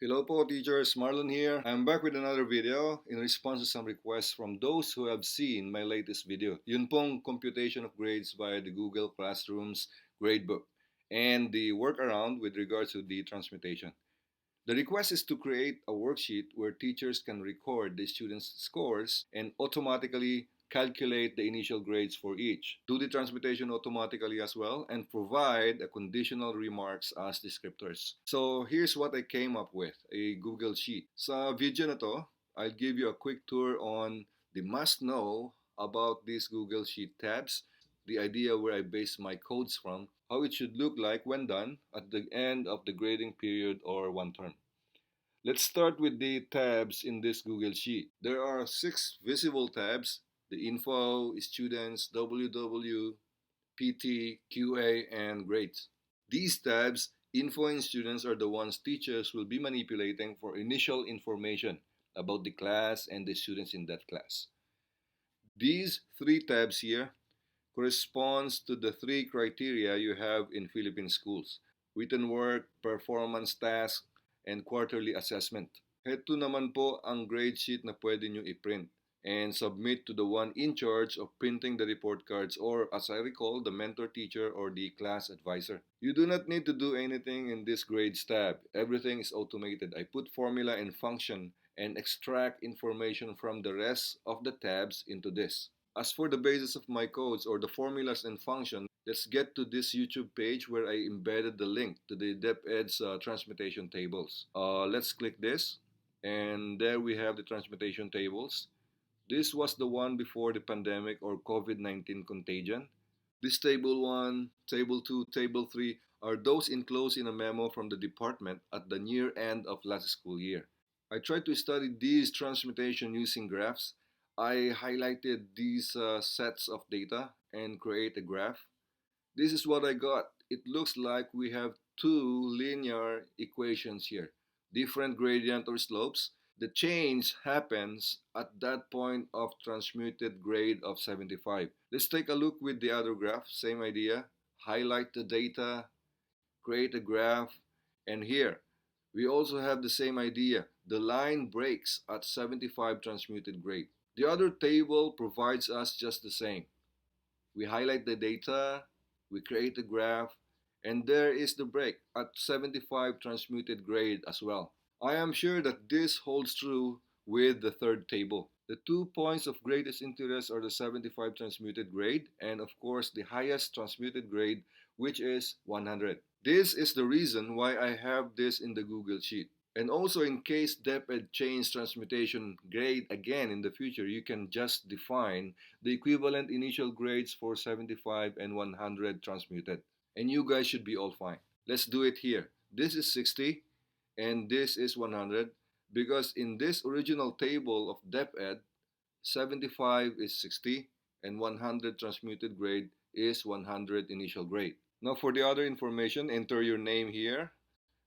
Hello po teachers, Marlon here. I'm back with another video in response to some requests from those who have seen my latest video. Yun pong computation of grades via the Google Classroom's gradebook and the workaround with regards to the transmutation. The request is to create a worksheet where teachers can record the students' scores and automatically calculate the initial grades for each, do the transmutation automatically as well, and provide a conditional remarks as descriptors. So here's what I came up with, a Google Sheet. Sa video na to, I'll give you a quick tour on the must-know about these Google Sheet tabs, the idea where I base my codes from, how it should look like when done at the end of the grading period or one term. Let's start with the tabs in this Google Sheet. There are 6 visible tabs: the info, students, WW, PT, QA, and grades. These tabs, info and students, are the ones teachers will be manipulating for initial information about the class and the students in that class. These 3 tabs here corresponds to the 3 criteria you have in Philippine schools: written work, performance task, and quarterly assessment. Heto naman po ang grade sheet na pwede nyo i-print and submit to the one in charge of printing the report cards, or as I recall, the mentor teacher or the class advisor. You do not need to do anything in this grades tab. Everything is automated. I put formula and function and extract information from the rest of the tabs into this. As for the basis of my codes or the formulas and function, let's get to this YouTube page where I embedded the link to the DepEd's transmutation tables. Let's click this, and there we have the transmutation tables. This was the one before the pandemic or COVID-19 contagion. This table 1, table 2, table 3 are those enclosed in a memo from the department at the near end of last school year. I tried to study these transmutation using graphs. I highlighted these sets of data and create a graph. This is what I got. It looks like we have 2 linear equations here, different gradient or slopes. The change happens at that point of transmuted grade of 75. Let's take a look with the other graph. Same idea. Highlight the data, create a graph, and here we also have the same idea. The line breaks at 75 transmuted grade. The other table provides us just the same. We highlight the data, we create a graph, and there is the break at 75 transmuted grade as well. I am sure that this holds true with the third table. The 2 points of greatest interest are the 75 transmuted grade and of course the highest transmuted grade, which is 100. This is the reason why I have this in the Google Sheet. And also, in case DepEd change transmutation grade again in the future, you can just define the equivalent initial grades for 75 and 100 transmuted. And you guys should be all fine. Let's do it here. This is 60 and this is 100, because in this original table of DepEd, 75 is 60 and 100 transmuted grade is 100 initial grade. Now for the other information, enter your name here,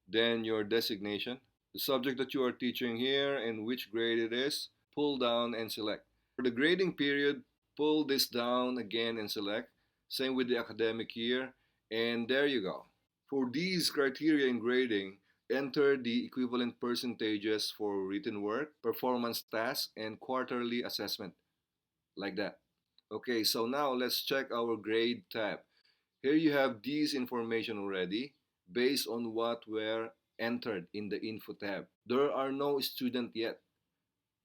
then your designation, the subject that you are teaching here and which grade it is, pull down and select. For the grading period, pull this down again and select. Same with the academic year, and there you go. For these criteria in grading, enter the equivalent percentages for written work, performance tasks, and quarterly assessment, like that. Okay, so now let's check our grade tab. Here you have these information already based on what were entered in the info tab. There are no student yet.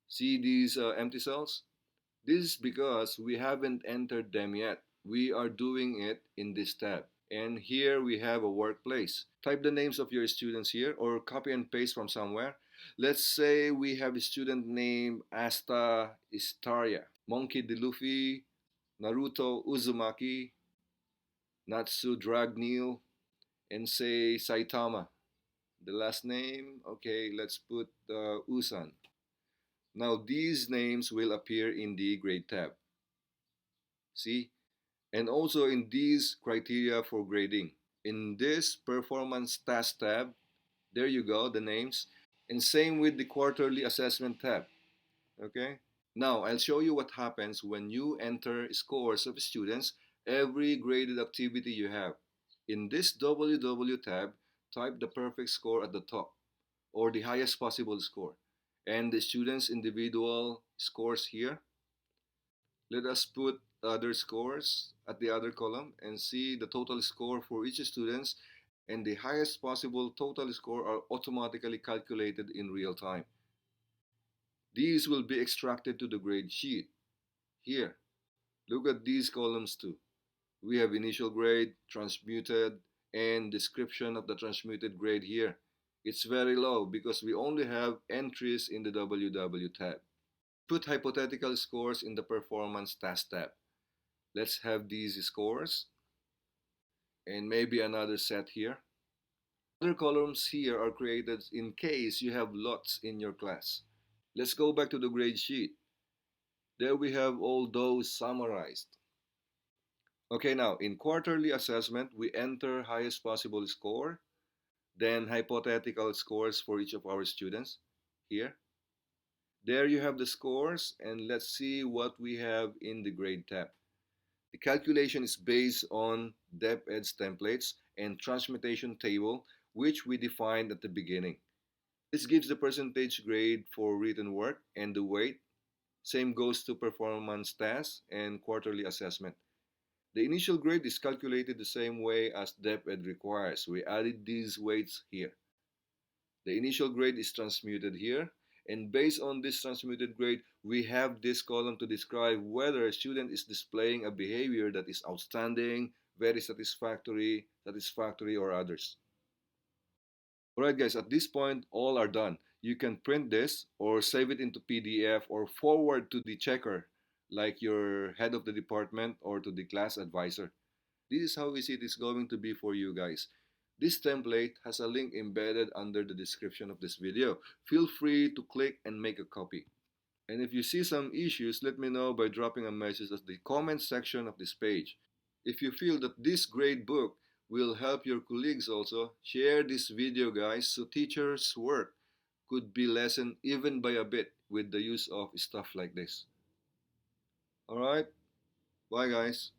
See these empty cells? This is because we haven't entered them yet. We are doing it in this tab. And here we have a workplace. Type the names of your students here or copy and paste from somewhere. Let's say we have a student named Asta Istaria, Monkey D. Luffy, Naruto Uzumaki, Natsu Dragneel, and say Saitama. The last name, okay, let's put Usan. Now these names will appear in the grade tab. See? And also in these criteria for grading. In this performance task tab, there you go, the names. And same with the quarterly assessment tab. Okay? Now I'll show you what happens when you enter scores of students every graded activity you have. In this WW tab, type the perfect score at the top. or the highest possible score, and the students' individual scores here. Let us put other scores at the other column and see the total score for each student, and the highest possible total score are automatically calculated in real time. These will be extracted to the grade sheet. Here, look at these columns too. We have initial grade, transmuted, and description of the transmuted grade here. It's very low because we only have entries in the WW tab. Put hypothetical scores in the performance task tab. Let's have these scores and maybe another set here. Other columns here are created in case you have lots in your class. Let's go back to the grade sheet. There we have all those summarized. Okay, now in quarterly assessment, we enter highest possible score, then hypothetical scores for each of our students here. There you have the scores, and let's see what we have in the grade tab. The calculation is based on DepEd's templates and transmutation table, which we defined at the beginning. This gives the percentage grade for written work and the weight. Same goes to performance tasks and quarterly assessment. The initial grade is calculated the same way as DepEd requires. We added these weights here. The initial grade is transmuted here, and based on this transmuted grade, we have this column to describe whether a student is displaying a behavior that is outstanding, very satisfactory, or others. Alright guys, at this point, all are done. You can print this or save it into PDF or forward to the checker, like your head of the department or to the class advisor. This is how easy it is going to be for you guys. This template has a link embedded under the description of this video. Feel free to click and make a copy. And if you see some issues, let me know by dropping a message at the comment section of this page. If you feel that this great book will help your colleagues also, share this video guys so teachers' work could be lessened even by a bit with the use of stuff like this. Alright, bye guys.